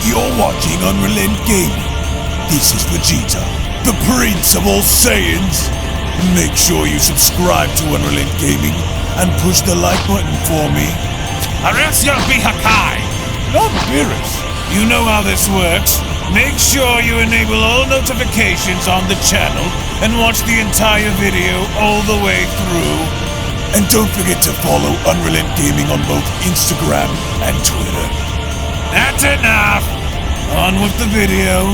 You're watching UnrealEntGaming. This is Vegeta, the Prince of all Saiyans. Make sure you subscribe to UnrealEntGaming and push the like button for me. Or else you'll be Hakai! Not Beerus. You know how this works. Make sure you enable all notifications on the channel and watch the entire video all the way through. And don't forget to follow UnrealEntGaming on both Instagram and Twitter. That's enough! On with the video.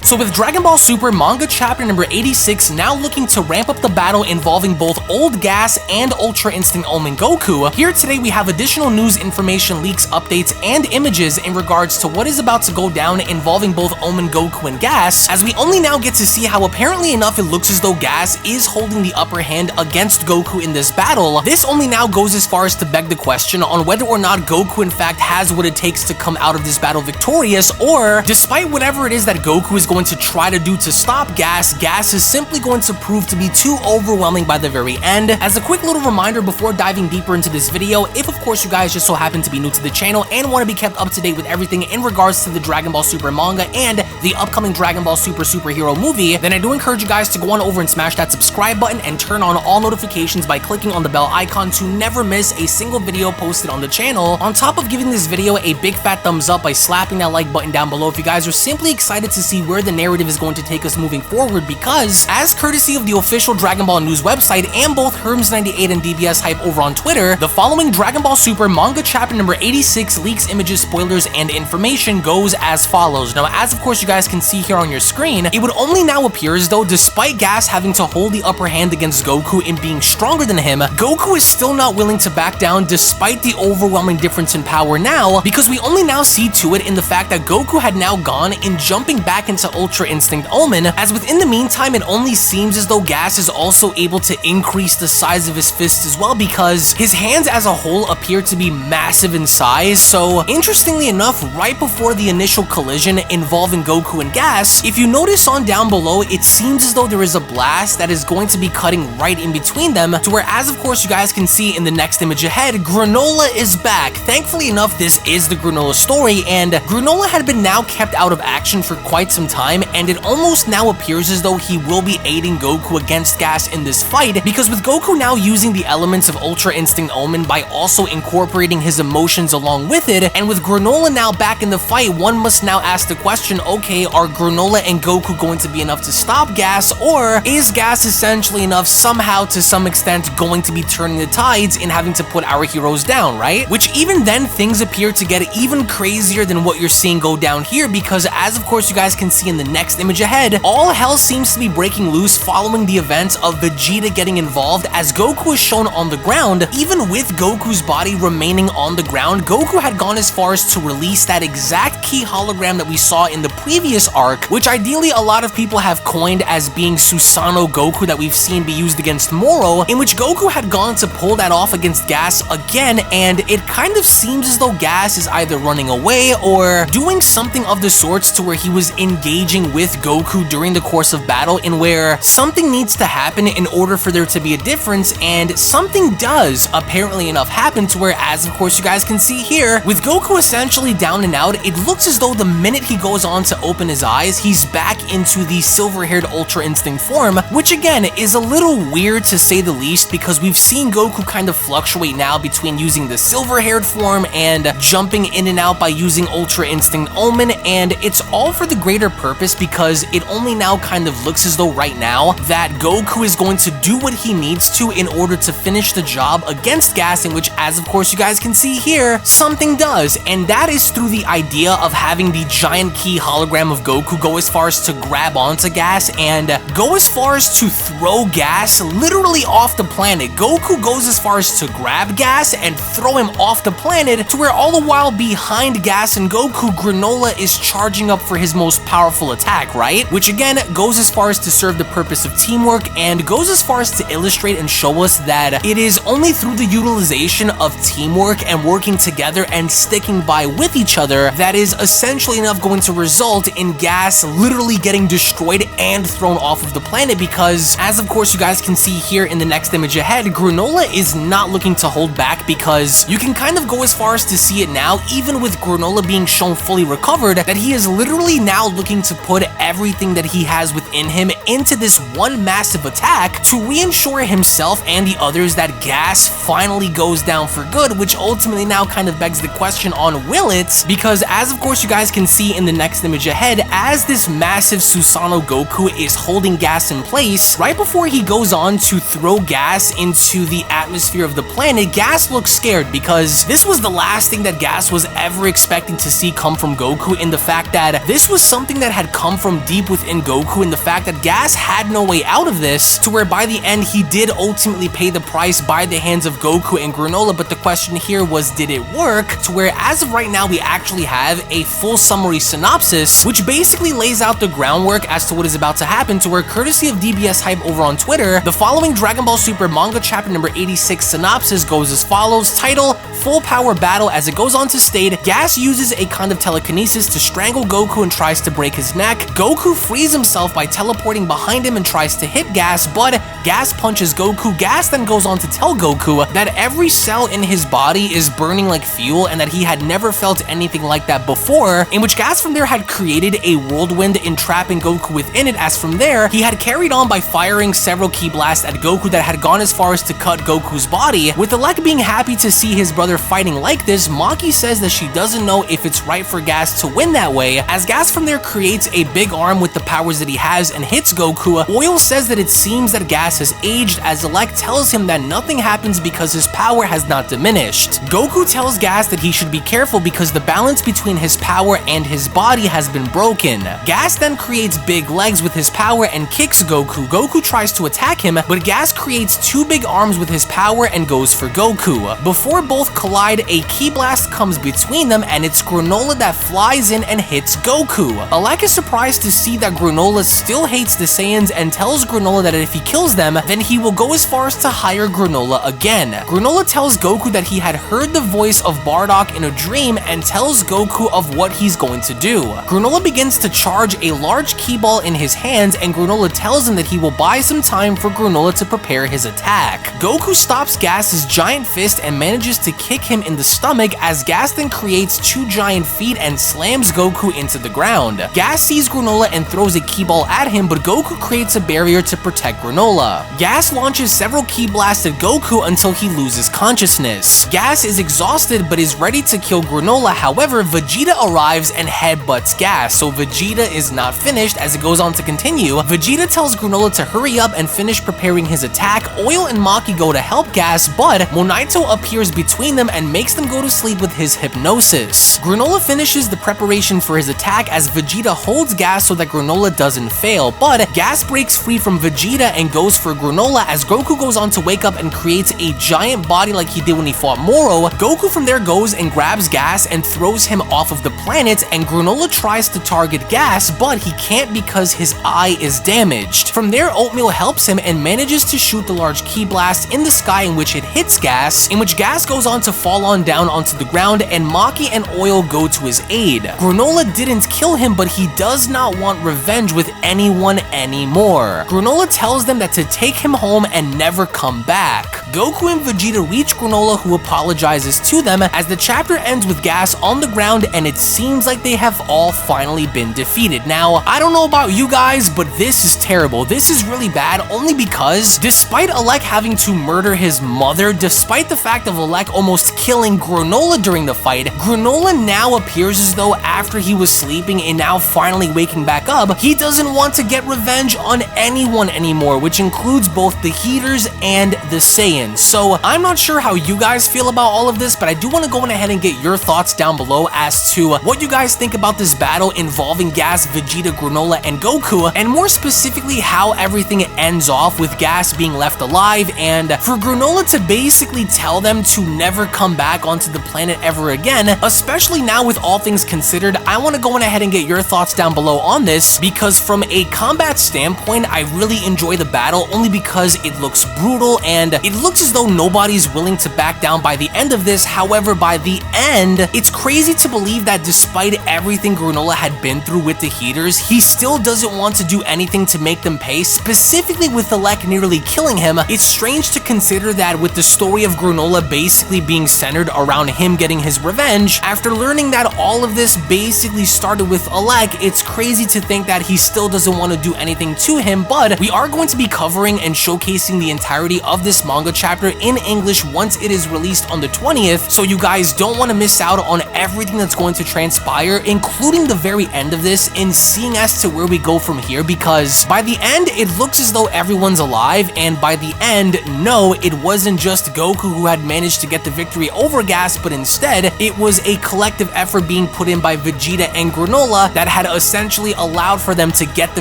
So with Dragon Ball Super Manga Chapter number 86 now looking to ramp up the battle involving both Old Gas and Ultra Instinct Omen Goku, here today we have additional news, information, leaks, updates, and images in regards to what is about to go down involving both Omen, Goku, and Gas, as we only now get to see how apparently enough it looks as though Gas is holding the upper hand against Goku in this battle. This only now goes as far as to beg the question on whether or not Goku in fact has what it takes to come out of this battle victorious, or despite whatever it is that Goku is going to try to do to stop Gas, Gas is simply going to prove to be too overwhelming by the very end. As a quick little reminder before diving deeper into this video, if of course you guys just so happen to be new to the channel and want to be kept up to date with everything in regards to the Dragon Ball Super manga and the upcoming Dragon Ball Super superhero movie, then I do encourage you guys to go on over and smash that subscribe button and turn on all notifications by clicking on the bell icon to never miss a single video posted on the channel, on top of giving this video a big fat thumbs up by slapping that like button down below if you guys are simply excited to see where the narrative is going to take us moving forward, because as courtesy of the official Dragon Ball News website and both Herms98 and DBS Hype over on Twitter, the following Dragon Ball Super Manga Chapter number 86 leaks, images, spoilers, and information goes as follows. Now, as of course you guys can see here on your screen, it would only now appear as though despite Gas having to hold the upper hand against Goku and being stronger than him, Goku is still not willing to back down despite the overwhelming difference in power now, because we only now see to it in the fact that Goku had now gone in jumping back into Ultra Instinct Omen, as within the meantime it only seems as though Gas is also able to increase the size of his fists as well, because his hands as a whole appear to be massive in size. So interestingly enough, right before the initial collision involving Goku and Gas, if you notice on down below, it seems as though there is a blast that is going to be cutting right in between them, to where as of course you guys can see in the next image ahead, Granolah is back. Thankfully enough, this is the Granolah story, and Granolah had been now kept out of action for quite some time, and it almost now appears as though he will be aiding Goku against Gas in this fight, because with Goku now using the elements of Ultra Instinct Omen by also incorporating his emotions along with it, and with Granolah now back in the fight, one must now ask the question, okay, are Granolah and Goku going to be enough to stop Gas, or is Gas essentially enough somehow to some extent going to be turning the tides in having to put our heroes down, right? Which even then things appear to get even crazier than what you're seeing go down here, because as of course you guys can see in the next image ahead, all hell seems to be breaking loose following the events of Vegeta getting involved, as Goku is shown on the ground. Even with Goku's body remaining on the ground, Goku had gone as far as to release that exact key hologram that we saw in the previous arc, which ideally a lot of people have coined as being Susanoo Goku that we've seen be used against Moro, in which Goku had gone to pull that off against Gas again, and it kind of seems as though Gas is either running away or doing something of the sorts to where he was engaging with Goku during the course of battle, in where something needs to happen in order for there to be a difference, and something does apparently enough happen to where, as of course you guys can see here, with Goku essentially down and out, it looks as though the minute he goes on to open his eyes, he's back into the silver-haired Ultra Instinct form, which again is a little weird to say the least, because we've seen Goku kind of fluctuate now between using the silver-haired form and jumping in and out by using Ultra Instinct Omen, and it's all for the greater purpose, because it only now kind of looks as though right now that Goku is going to do what he needs to in order to finish the job against Gas, in which, as of course you guys can see here, something does, and that is through the idea of having the giant key hologram of Goku go as far as to grab onto Gas and go as far as to throw Gas literally off the planet. Goku goes as far as to grab Gas and throw him off the planet, to where all the while behind Gas and Goku, Granolah is charging up for his most powerful attack, right? Which again goes as far as to serve the purpose of teamwork and goes as far as to illustrate and show us that it is only through the utilization of teamwork and working together and sticking by with each other that is essentially enough going to result in Gas literally getting destroyed and thrown off of the planet, because as of course you guys can see here in the next image ahead, Granolah is not looking to hold back, because you can kind of go as far as to see it now, even with Granolah being shown fully recovered, that he is literally now looking to put everything that he has within him into this one massive attack to reassure himself and the others that Gas finally goes down for good, which ultimately now kind of begs the question on will it, because as of course you guys can see in the next image ahead, as this massive Susanoo Goku is holding Gas in place, right before he goes on to throw Gas into the atmosphere of the planet, Gas looks scared, because this was the last thing that Gas was ever expecting to see come from Goku, in the fact that this was something that had come from deep within Goku, in the fact that Gas had no way out of this, to where by the end he did ultimately pay the price by the hands of Goku and Granolah. But the question here was, did it work? To where as of right now we actually have a full summary synopsis which basically lays out the groundwork as to what is about to happen, to where courtesy of DBS Hype over on Twitter, the following Dragon Ball Super manga chapter number 86 synopsis goes as follows. Title: Full Power Battle. As it goes on to state, Gas uses a kind of telekinesis to strangle Goku and tries to break his neck. Goku frees himself by teleporting behind him and tries to hit Gas, but Gas punches Goku. Gas then goes on to tell Goku that every cell in his body is burning like fuel and that he had never felt anything like that before, in which Gas from there had created a whirlwind entrapping Goku within it, as from there he had carried on by firing several ki blasts at Goku that had gone as far as to cut Goku's body. With Elec being happy to see his brother fighting like this, Maki says that she doesn't know if it's right for Gas to win that way, as Gas from there creates a big arm with the powers that he has and hits Goku. Oil says that it seems that Gas has aged, as Elec tells him that nothing happens because his power has not diminished. Goku tells Gas that he should be careful because the balance between his power and his body has been broken. Gas then creates big legs with his power and kicks Goku. Goku tries to attack him, but Gas creates two big arms with his power and goes for Goku. Before both collide, a ki blast comes between them and it's Granolah that flies in and hits Goku. Elec is surprised to see that Granolah still hates the Saiyans and tells Granolah that if he kills them, then he will go as far as to hire Granolah again. Granolah tells Goku that he had heard the voice of Bardock in a dream and tells Goku of what he's going to do. Granolah begins to charge a large ki ball in his hands, and Granolah tells him that he will buy some time for Granolah to prepare his attack. Goku stops Gas's giant fist and manages to kick him in the stomach, as Gas then creates two giant feet and slams Goku into the ground. Gas sees Granolah and throws a ki ball at him, but Goku creates a barrier to protect Granolah. Gas launches several ki blasts at Goku until he loses consciousness. Gas is exhausted but is ready to kill Granolah. However, Vegeta arrives and headbutts Gas, so Vegeta is not finished. As it goes on to continue, Vegeta tells Granolah to hurry up and finish preparing his attack. Oil and Maki go to help Gas, but Monaito appears between them and makes them go to sleep with his hypnosis. Granolah finishes the preparation for his attack as Vegeta holds Gas so that Granolah doesn't fail, but Gas breaks free from Vegeta and goes for Granolah, as Goku goes on to wake up and creates a giant body like he did when he fought Moro. Goku from there goes and grabs Gas and throws him off of the planet, and Granolah tries to target Gas, but he can't because his eye is damaged. From there, Oatmeal helps him and manages to shoot the large ki blast in the sky, in which it hits Gas, in which Gas goes on to fall on down onto the ground, and Maki and Oil go to his aid. Granolah didn't kill him, but he does not want revenge with anyone anymore. Granolah tells them that to take him home and never come back. Goku and Vegeta reach Granolah, who apologizes to them, as the chapter ends with Gas on the ground and it seems like they have all finally been defeated. Now, I don't know about you guys, but this is terrible. This is really bad, only because despite Elec having to murder his mother, despite the fact of Elec almost killing Granolah during the fight, Granolah now appears as though after he was sleeping and now finally waking back up, he doesn't want to get revenge on anyone anymore, which includes both the Heaters and the Saiyans. So I'm not sure how you guys feel about all of this, but I do want to go ahead and get your thoughts down below as to what you guys think about this battle involving Gas, Vegeta, Granolah, and Goku, and more specifically how everything ends off with Gas being left alive, and for Granolah to basically tell them to never come back onto the planet ever again, especially now with all things considered. I want to go on ahead and get your thoughts down below on this, because from a combat standpoint, I really enjoy the battle only because it looks brutal and it looks as though nobody's willing to back down by the end of this. However, by the end, it's crazy to believe that despite everything Granolah had been through with the heaters, he still doesn't want to do anything to make them pay, specifically with Elec nearly killing him. It's strange to consider that with the story of Granolah basically being centered around him getting his revenge, after learning that all of this basically started with Elec, it's crazy to think that he still doesn't want to do anything to him. But we are going to be covering and showcasing the entirety of this manga chapter in English once it is released on the 20th, so you guys don't want to miss out on everything that's going to transpire, including the very end of this, and seeing as to where we go from here, because by the end, it looks as though everyone's alive, and by the end, no, it wasn't just Goku who had managed to get the victory over Gas, but instead, it was a collective effort being put in by Vegeta and Granolah that had essentially allowed for them to get the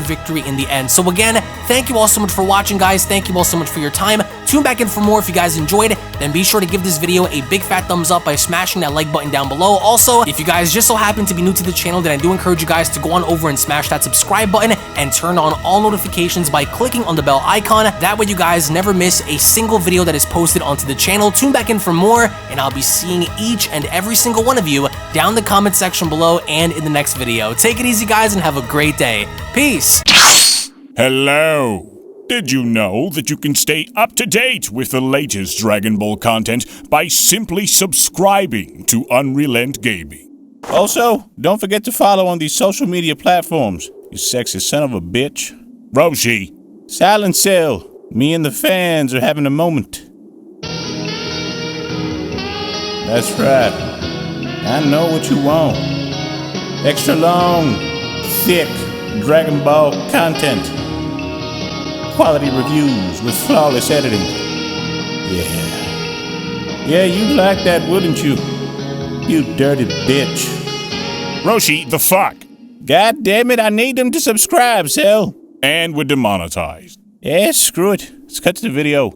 victory in the end. So again, thank you all so much for watching, guys. Thank you all so much for your time. Tune back in for more if you guys enjoyed, then be sure to give this video a big fat thumbs up by smashing that like button down below. Also, if you guys just so happen to be new to the channel, then I do encourage you guys to go on over and smash that subscribe button and turn on all notifications by clicking on the bell icon. That way you guys never miss a single video that is posted onto the channel. Tune back in for more, and I'll be seeing each and every single one of you down in the comment section below and in the next video. Take it easy, guys, and have a great day. Peace. Hello. Did you know that you can stay up to date with the latest Dragon Ball content by simply subscribing to UnrealEntGaming? Also, don't forget to follow on these social media platforms, you sexy son of a bitch. Roshi. Silent Cell, me and the fans are having a moment. That's right. I know what you want. Extra long, thick Dragon Ball content. Quality reviews with flawless editing. Yeah, you'd like that, wouldn't you? You dirty bitch. Roshi, the fuck? God damn it, I need them to subscribe, Cell. And we're demonetized. Yeah, screw it. Let's cut to the video.